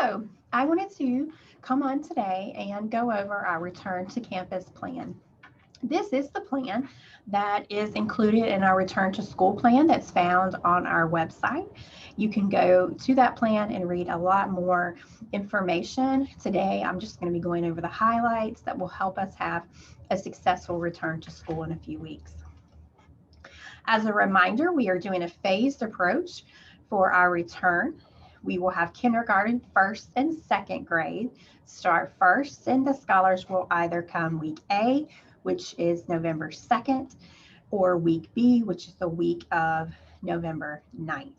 So I wanted to come on today and go over our return to campus plan. This is the plan that is included in our return to school plan that's found on our website. You can go to that plan and read a lot more information. Today, I'm just going to be going over the highlights that will help us have a successful return to school in a few weeks. As a reminder, we are doing a phased approach for our return. We will have kindergarten, first and second grade start first, and the scholars will either come week A, which is November 2nd, or week B, which is the week of November 9th.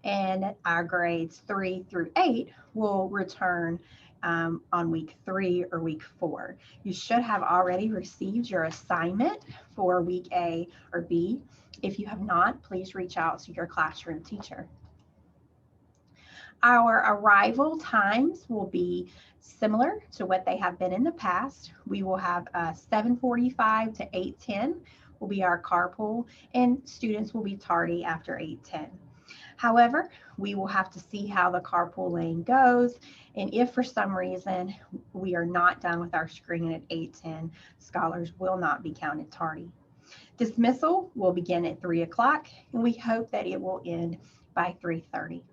And our grades 3 through 8 will return on week 3 or week 4. You should have already received your assignment for week A or B. If you have not, please reach out to your classroom teacher. Our arrival times will be similar to what they have been in the past. We will have 7:45 to 8:10 will be our carpool, and students will be tardy after 8:10. However, we will have to see how the carpool lane goes, and if for some reason we are not done with our screening at 8:10, scholars will not be counted tardy. Dismissal will begin at 3 o'clock, and we hope that it will end by 3:30.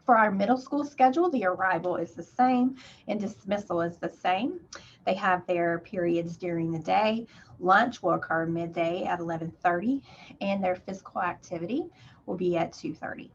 For our middle school schedule, the arrival is the same and dismissal is the same. They have their periods during the day. Lunch will occur midday at 11:30, and their physical activity will be at 2:30.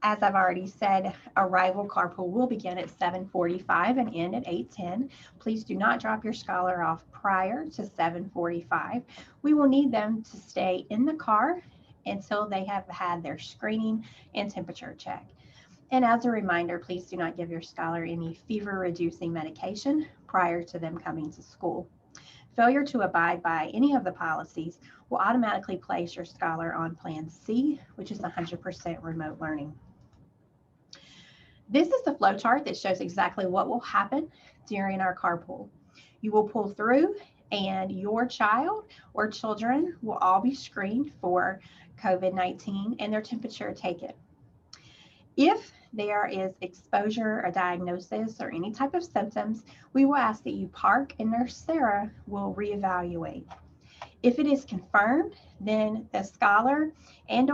As I've already said, arrival carpool will begin at 7:45 and end at 8:10. Please do not drop your scholar off prior to 7:45. We will need them to stay in the car until they have had their screening and temperature check. And as a reminder, please do not give your scholar any fever-reducing medication prior to them coming to school. Failure to abide by any of the policies will automatically place your scholar on Plan C, which is 100% remote learning. This is the flow chart that shows exactly what will happen during our carpool. You will pull through, and your child or children will all be screened for COVID-19 and their temperature taken. If there is exposure or diagnosis or any type of symptoms, we will ask that you park and Nurse Sarah will reevaluate. If it is confirmed, then the scholar and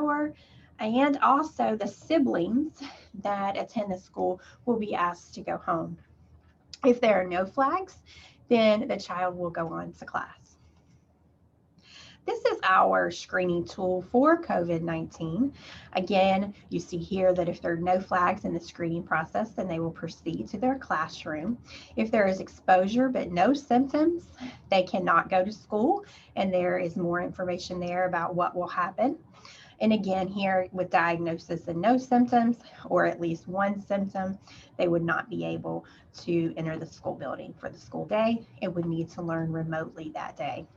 also the siblings that attend the school will be asked to go home. If there are no flags, then the child will go on to class. This is our screening tool for COVID-19. Again, you see here that if there are no flags in the screening process, then they will proceed to their classroom. If there is exposure but no symptoms, they cannot go to school, and there is more information there about what will happen. And again, here with diagnosis and no symptoms, or at least one symptom, they would not be able to enter the school building for the school day and would need to learn remotely that day.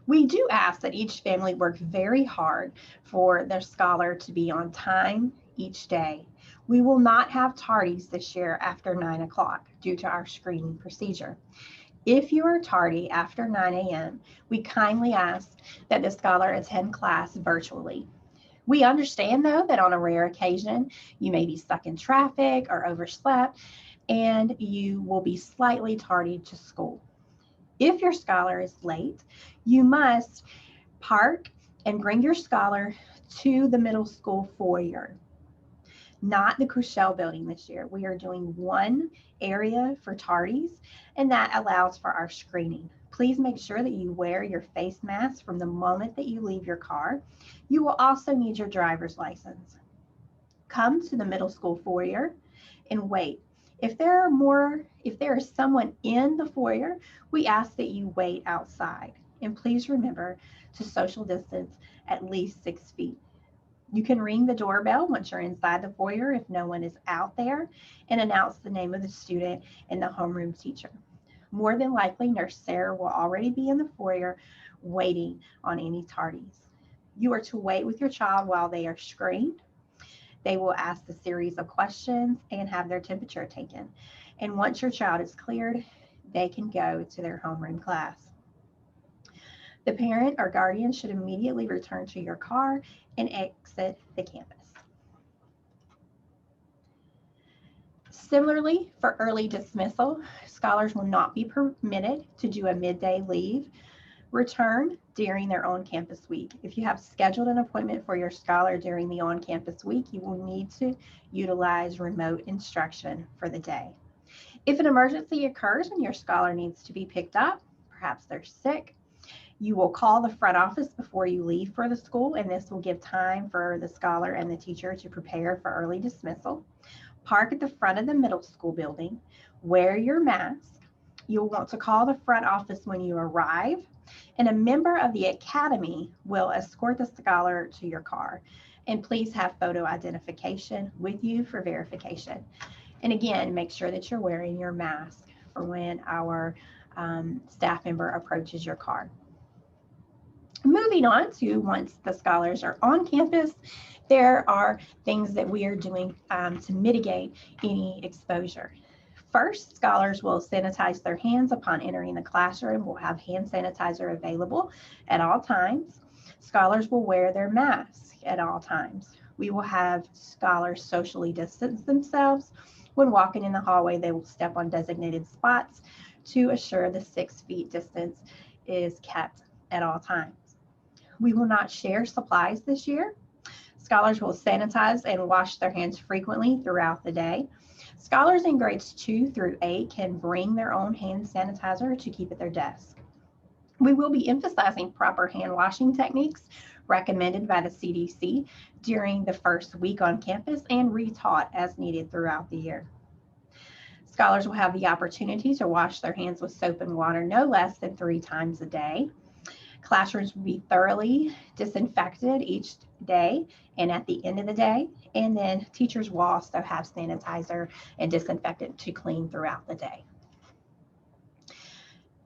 We do ask that each family work very hard for their scholar to be on time each day. We will not have tardies this year after 9 o'clock due to our screening procedure. If you are tardy after 9 a.m., we kindly ask that the scholar attend class virtually. We understand, though, that on a rare occasion, you may be stuck in traffic or overslept, and you will be slightly tardy to school. If your scholar is late, you must park and bring your scholar to the middle school foyer, not the Crushell building this year. We are doing one area for tardies, and that allows for our screening. Please make sure that you wear your face mask from the moment that you leave your car. You will also need your driver's license. Come to the middle school foyer and wait. If there is someone in the foyer, we ask that you wait outside. And please remember to social distance at least 6 feet. You can ring the doorbell once you're inside the foyer if no one is out there, and announce the name of the student and the homeroom teacher. More than likely, Nurse Sarah will already be in the foyer waiting on any tardies. You are to wait with your child while they are screened. They will ask a series of questions and have their temperature taken. And once your child is cleared, they can go to their homeroom class. The parent or guardian should immediately return to your car and exit the campus. Similarly, for early dismissal, scholars will not be permitted to do a midday leave return during their on-campus week. If you have scheduled an appointment for your scholar during the on-campus week, you will need to utilize remote instruction for the day. If an emergency occurs and your scholar needs to be picked up, perhaps they're sick, you will call the front office before you leave for the school, and this will give time for the scholar and the teacher to prepare for early dismissal. Park at the front of the middle school building. Wear your mask. You'll want to call the front office when you arrive, and a member of the academy will escort the scholar to your car. And please have photo identification with you for verification. And again, make sure that you're wearing your mask for when our staff member approaches your car. Moving on to once the scholars are on campus, there are things that we are doing to mitigate any exposure. First, scholars will sanitize their hands upon entering the classroom. We'll have hand sanitizer available at all times. Scholars will wear their mask at all times. We will have scholars socially distance themselves. When walking in the hallway, they will step on designated spots to assure the 6 feet distance is kept at all times. We will not share supplies this year. Scholars will sanitize and wash their hands frequently throughout the day. Scholars in grades 2 through 8 can bring their own hand sanitizer to keep at their desk. We will be emphasizing proper hand washing techniques recommended by the CDC during the first week on campus and retaught as needed throughout the year. Scholars will have the opportunity to wash their hands with soap and water no less than 3 times a day. Classrooms will be thoroughly disinfected each day and at the end of the day. And then teachers will also have sanitizer and disinfectant to clean throughout the day.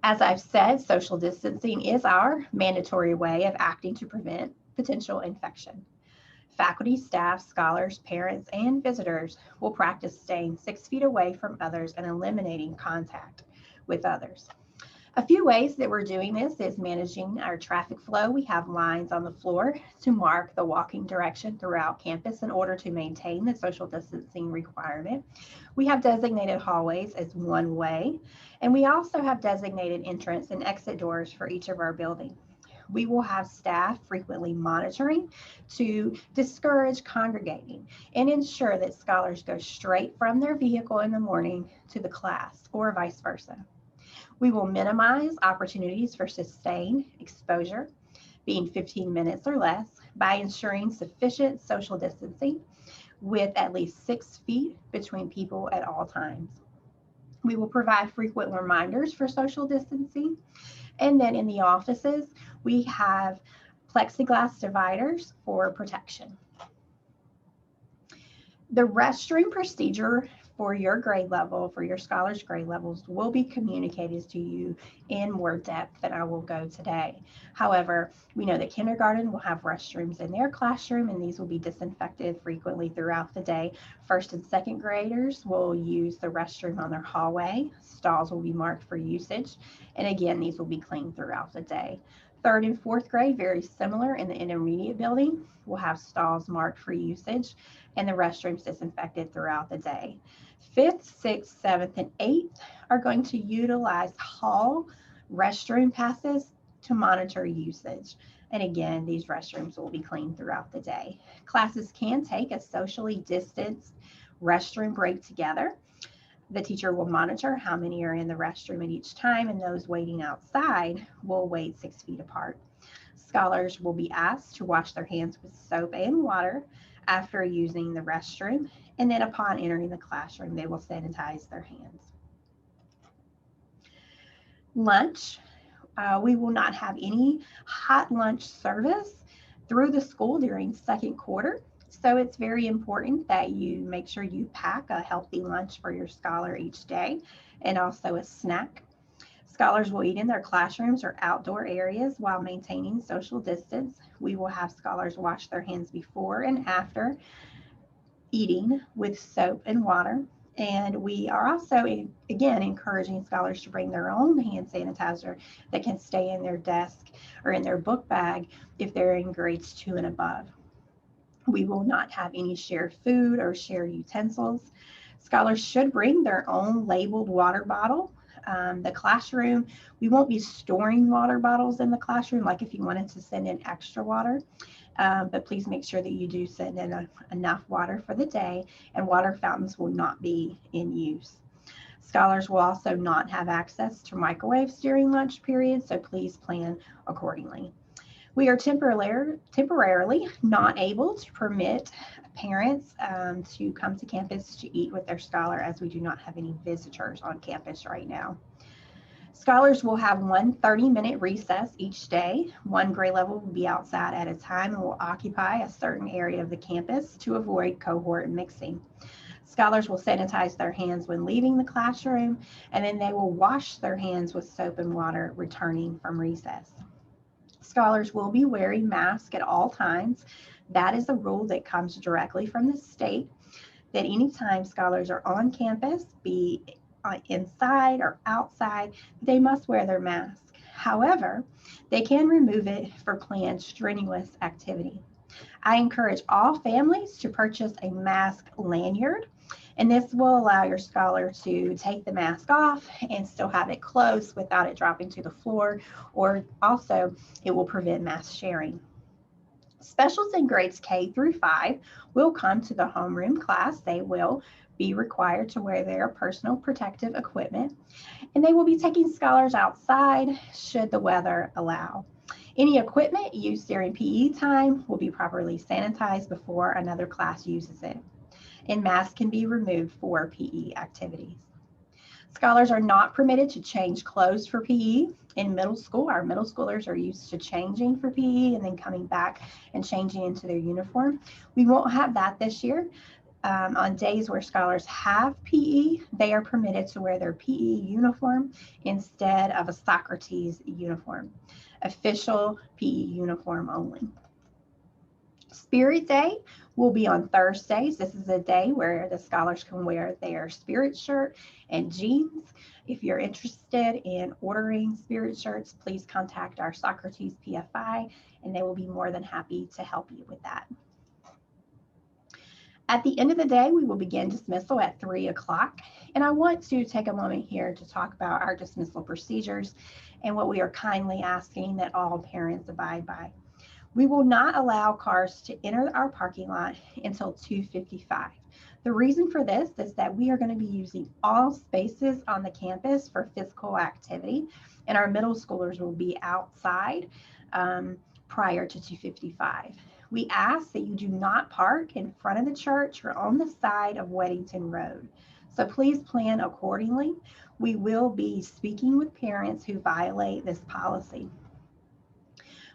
As I've said, social distancing is our mandatory way of acting to prevent potential infection. Faculty, staff, scholars, parents, and visitors will practice staying 6 feet away from others and eliminating contact with others. A few ways that we're doing this is managing our traffic flow. We have lines on the floor to mark the walking direction throughout campus in order to maintain the social distancing requirement. We have designated hallways as one way, and we also have designated entrance and exit doors for each of our buildings. We will have staff frequently monitoring to discourage congregating and ensure that scholars go straight from their vehicle in the morning to the class or vice versa. We will minimize opportunities for sustained exposure, being 15 minutes or less, by ensuring sufficient social distancing with at least 6 feet between people at all times. We will provide frequent reminders for social distancing. And then in the offices, we have plexiglass dividers for protection. The restroom procedure for your grade level, for your scholars' grade levels, will be communicated to you in more depth than I will go today. However, we know that kindergarten will have restrooms in their classroom, and these will be disinfected frequently throughout the day. First and second graders will use the restroom on their hallway. Stalls will be marked for usage, and again, these will be cleaned throughout the day. Third and fourth grade, very similar in the intermediate building, will have stalls marked for usage and the restrooms disinfected throughout the day. Fifth, sixth, seventh, and eighth are going to utilize hall restroom passes to monitor usage. And again, these restrooms will be cleaned throughout the day. Classes can take a socially distanced restroom break together. The teacher will monitor how many are in the restroom at each time, and those waiting outside will wait 6 feet apart. Scholars will be asked to wash their hands with soap and water after using the restroom, and then upon entering the classroom, they will sanitize their hands. Lunch, we will not have any hot lunch service through the school during second quarter. So it's very important that you make sure you pack a healthy lunch for your scholar each day and also a snack. Scholars will eat in their classrooms or outdoor areas while maintaining social distance. We will have scholars wash their hands before and after eating with soap and water. And we are also, again, encouraging scholars to bring their own hand sanitizer that can stay in their desk or in their book bag if they're in grades 2 and above. We will not have any shared food or shared utensils. Scholars should bring their own labeled water bottle. The classroom, we won't be storing water bottles in the classroom, like if you wanted to send in extra water. But please make sure that you do send in enough water for the day, and water fountains will not be in use. Scholars will also not have access to microwaves during lunch period, so please plan accordingly. We are temporarily not able to permit parents to come to campus to eat with their scholar, as we do not have any visitors on campus right now. Scholars will have one 30-minute recess each day. One grade level will be outside at a time and will occupy a certain area of the campus to avoid cohort mixing. Scholars will sanitize their hands when leaving the classroom, and then they will wash their hands with soap and water returning from recess. Scholars will be wearing masks at all times. That is a rule that comes directly from the state, that anytime scholars are on campus, be inside or outside, they must wear their mask. However, they can remove it for planned strenuous activity. I encourage all families to purchase a mask lanyard, and this will allow your scholar to take the mask off and still have it close without it dropping to the floor, or also it will prevent mass sharing. Specials in grades K through 5 will come to the homeroom class. They will be required to wear their personal protective equipment, and they will be taking scholars outside should the weather allow. Any equipment used during PE time will be properly sanitized before another class uses it, and masks can be removed for PE activities. Scholars are not permitted to change clothes for PE. In middle school, our middle schoolers are used to changing for PE and then coming back and changing into their uniform. We won't have that this year. On days where scholars have PE, they are permitted to wear their PE uniform instead of a Socrates uniform. Official PE uniform only. Spirit Day will be on Thursdays. This is a day where the scholars can wear their spirit shirt and jeans. If you're interested in ordering spirit shirts, please contact our Socrates PFI, and they will be more than happy to help you with that. At the end of the day, we will begin dismissal at 3 o'clock, and I want to take a moment here to talk about our dismissal procedures and what we are kindly asking that all parents abide by. We will not allow cars to enter our parking lot until 2:55. The reason for this is that we are going to be using all spaces on the campus for physical activity, and our middle schoolers will be outside prior to 2:55. We ask that you do not park in front of the church or on the side of Weddington Road. So please plan accordingly. We will be speaking with parents who violate this policy.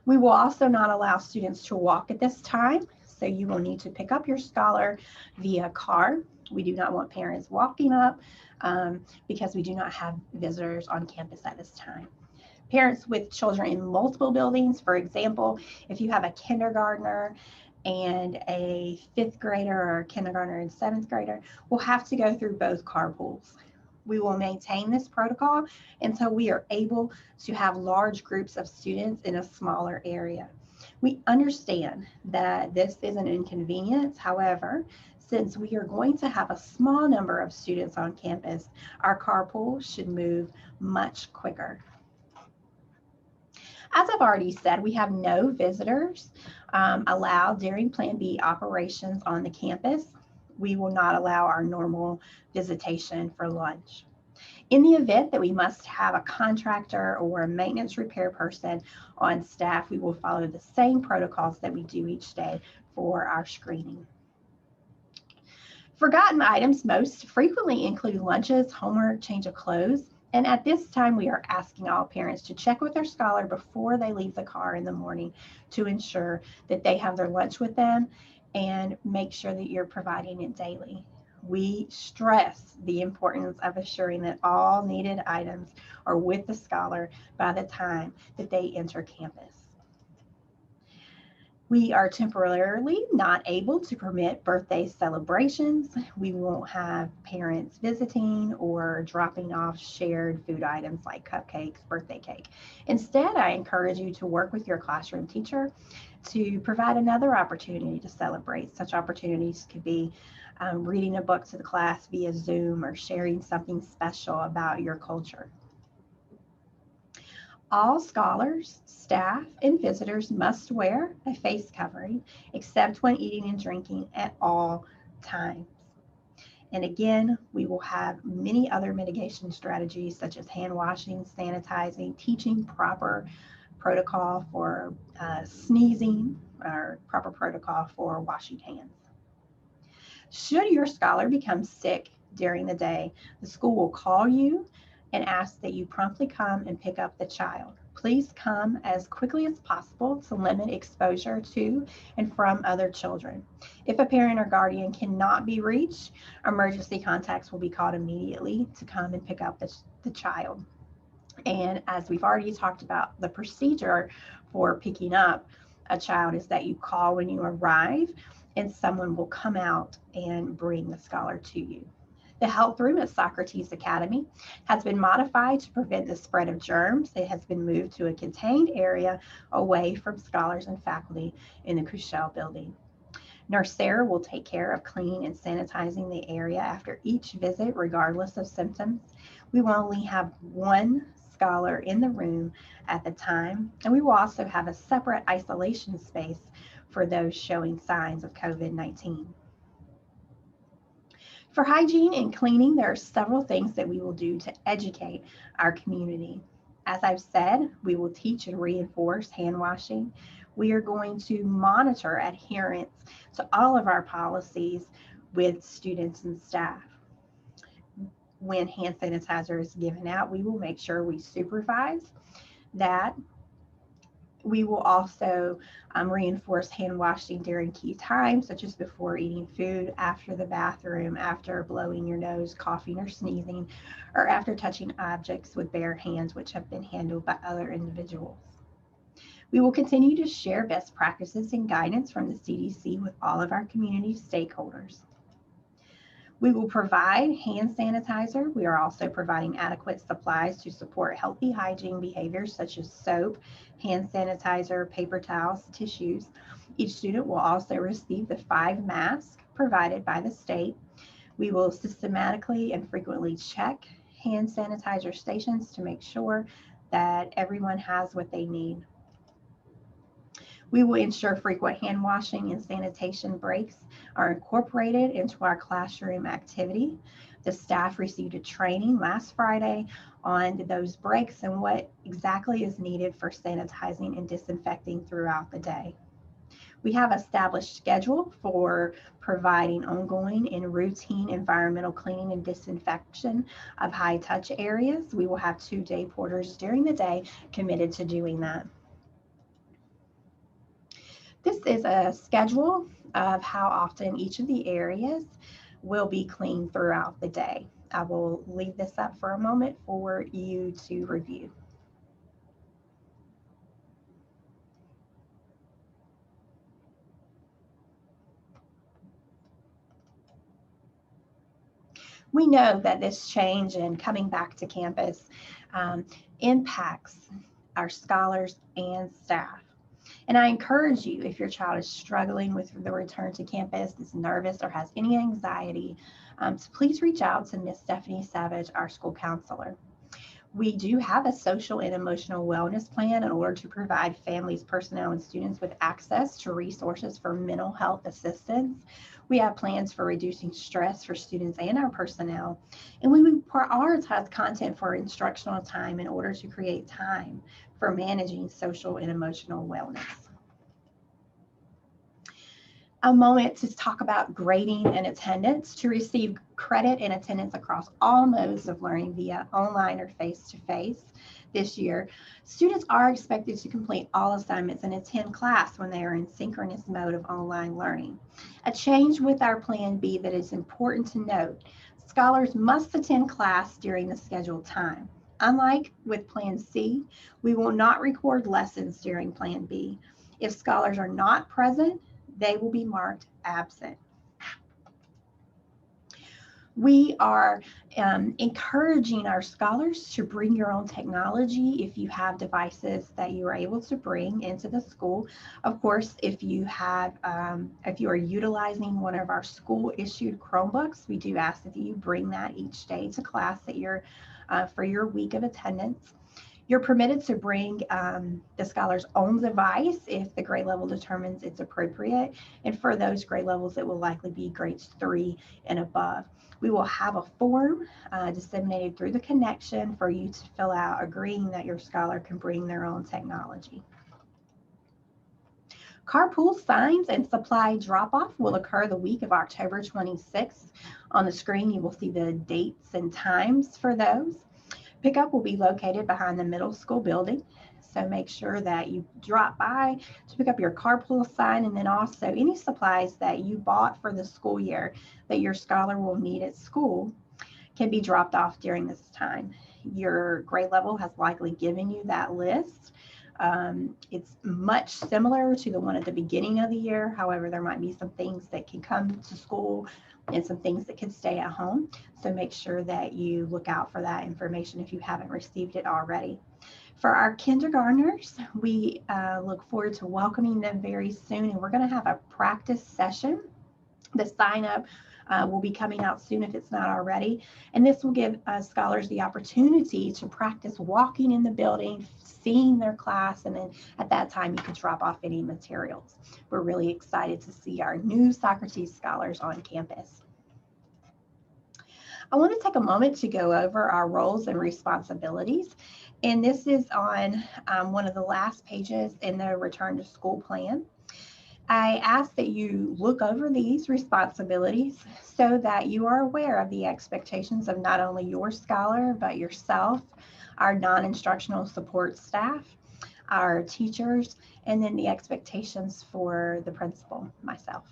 We will also not allow students to walk at this time, so you will need to pick up your scholar via car. We do not want parents walking up because we do not have visitors on campus at this time. Parents with children in multiple buildings, for example, if you have a kindergartner and a 5th grader or a kindergartner and 7th grader, will have to go through both carpools. We will maintain this protocol until we are able to have large groups of students in a smaller area. We understand that this is an inconvenience. However, since we are going to have a small number of students on campus, our carpool should move much quicker. As I've already said, we have no visitors allowed during Plan B operations on the campus. We will not allow our normal visitation for lunch. In the event that we must have a contractor or a maintenance repair person on staff, we will follow the same protocols that we do each day for our screening. Forgotten items most frequently include lunches, homework, change of clothes. And at this time, we are asking all parents to check with their scholar before they leave the car in the morning to ensure that they have their lunch with them and make sure that you're providing it daily. We stress the importance of assuring that all needed items are with the scholar by the time that they enter campus. We are temporarily not able to permit birthday celebrations. We won't have parents visiting or dropping off shared food items like cupcakes, birthday cake. Instead, I encourage you to work with your classroom teacher to provide another opportunity to celebrate. Such opportunities could be reading a book to the class via Zoom or sharing something special about your culture. All scholars, staff, and visitors must wear a face covering except when eating and drinking at all times. And again, we will have many other mitigation strategies such as hand washing, sanitizing, teaching proper protocol for sneezing, or proper protocol for washing hands. Should your scholar become sick during the day, the school will call you and ask that you promptly come and pick up the child. Please come as quickly as possible to limit exposure to and from other children. If a parent or guardian cannot be reached, emergency contacts will be called immediately to come and pick up the child. And as we've already talked about, the procedure for picking up a child is that you call when you arrive and someone will come out and bring the scholar to you. The health room at Socrates Academy has been modified to prevent the spread of germs. It has been moved to a contained area away from scholars and faculty in the Cushell building. Nurse Sarah will take care of cleaning and sanitizing the area after each visit, regardless of symptoms. We will only have one scholar in the room at the time, and we will also have a separate isolation space for those showing signs of COVID-19. For hygiene and cleaning, there are several things that we will do to educate our community. As I've said, we will teach and reinforce hand washing. We are going to monitor adherence to all of our policies with students and staff. When hand sanitizer is given out, we will make sure we supervise that. We will also reinforce hand washing during key times, such as before eating food, after the bathroom, after blowing your nose, coughing or sneezing, or after touching objects with bare hands which have been handled by other individuals. We will continue to share best practices and guidance from the CDC with all of our community stakeholders. We will provide hand sanitizer. We are also providing adequate supplies to support healthy hygiene behaviors such as soap, hand sanitizer, paper towels, tissues. Each student will also receive the 5 masks provided by the state. We will systematically and frequently check hand sanitizer stations to make sure that everyone has what they need. We will ensure frequent hand washing and sanitation breaks are incorporated into our classroom activity. The staff received a training last Friday on those breaks and what exactly is needed for sanitizing and disinfecting throughout the day. We have established schedule for providing ongoing and routine environmental cleaning and disinfection of high touch areas. We will have 2 day porters during the day committed to doing that. This is a schedule of how often each of the areas will be cleaned throughout the day. I will leave this up for a moment for you to review. We know that this change in coming back to campus impacts our scholars and staff. And I encourage you, if your child is struggling with the return to campus, is nervous, or has any anxiety, to please reach out to Miss Stephanie Savage, our school counselor. We do have a social and emotional wellness plan in order to provide families, personnel, and students with access to resources for mental health assistance. We have plans for reducing stress for students and our personnel. And we prioritize content for instructional time in order to create time for managing social and emotional wellness. A moment to talk about grading and attendance. To receive credit and attendance across all modes of learning via online or face-to-face this year, students are expected to complete all assignments and attend class when they are in synchronous mode of online learning. A change with our Plan B that is important to note: scholars must attend class during the scheduled time. Unlike with Plan C, we will not record lessons during Plan B. If scholars are not present, they will be marked absent. We are encouraging our scholars to bring your own technology if you have devices that you are able to bring into the school. Of course, if you are utilizing one of our school issued Chromebooks, we do ask that you bring that each day to class for your week of attendance. You're permitted to bring the scholar's own device if the grade level determines it's appropriate. And for those grade levels, it will likely be grades 3 and above. We will have a form disseminated through the connection for you to fill out, agreeing that your scholar can bring their own technology. Carpool signs and supply drop-off will occur the week of October 26th. On the screen, you will see the dates and times for those. Pickup will be located behind the middle school building, so make sure that you drop by to pick up your carpool sign, and then also any supplies that you bought for the school year that your scholar will need at school can be dropped off during this time. Your grade level has likely given you that list. It's much similar to the one at the beginning of the year. However, there might be some things that can come to school and some things that can stay at home. So make sure that you look out for that information if you haven't received it already. For our kindergartners, we look forward to welcoming them very soon, and we're going to have a practice session. The sign up will be coming out soon if it's not already, and this will give scholars the opportunity to practice walking in the building, seeing their class, and then at that time you can drop off any materials. We're really excited to see our new Socrates scholars on campus. I want to take a moment to go over our roles and responsibilities, and this is on one of the last pages in the Return to School plan. I ask that you look over these responsibilities so that you are aware of the expectations of not only your scholar, but yourself, our non-instructional support staff, our teachers, and then the expectations for the principal, myself.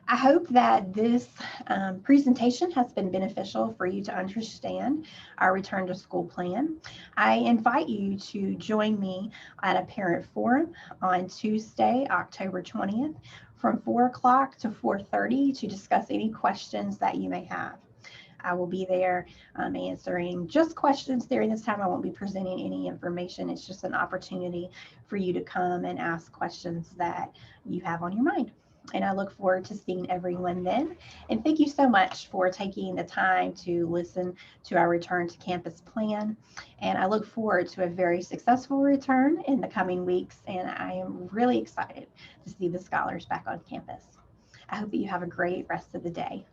I hope that this presentation has been beneficial for you to understand our Return to School plan. I invite you to join me at a parent forum on Tuesday, October 20th from 4 o'clock to 4:30 to discuss any questions that you may have. I will be there answering just questions during this time. I won't be presenting any information. It's just an opportunity for you to come and ask questions that you have on your mind. And I look forward to seeing everyone then. And thank you so much for taking the time to listen to our Return to Campus plan. And I look forward to a very successful return in the coming weeks. And I am really excited to see the scholars back on campus. I hope that you have a great rest of the day.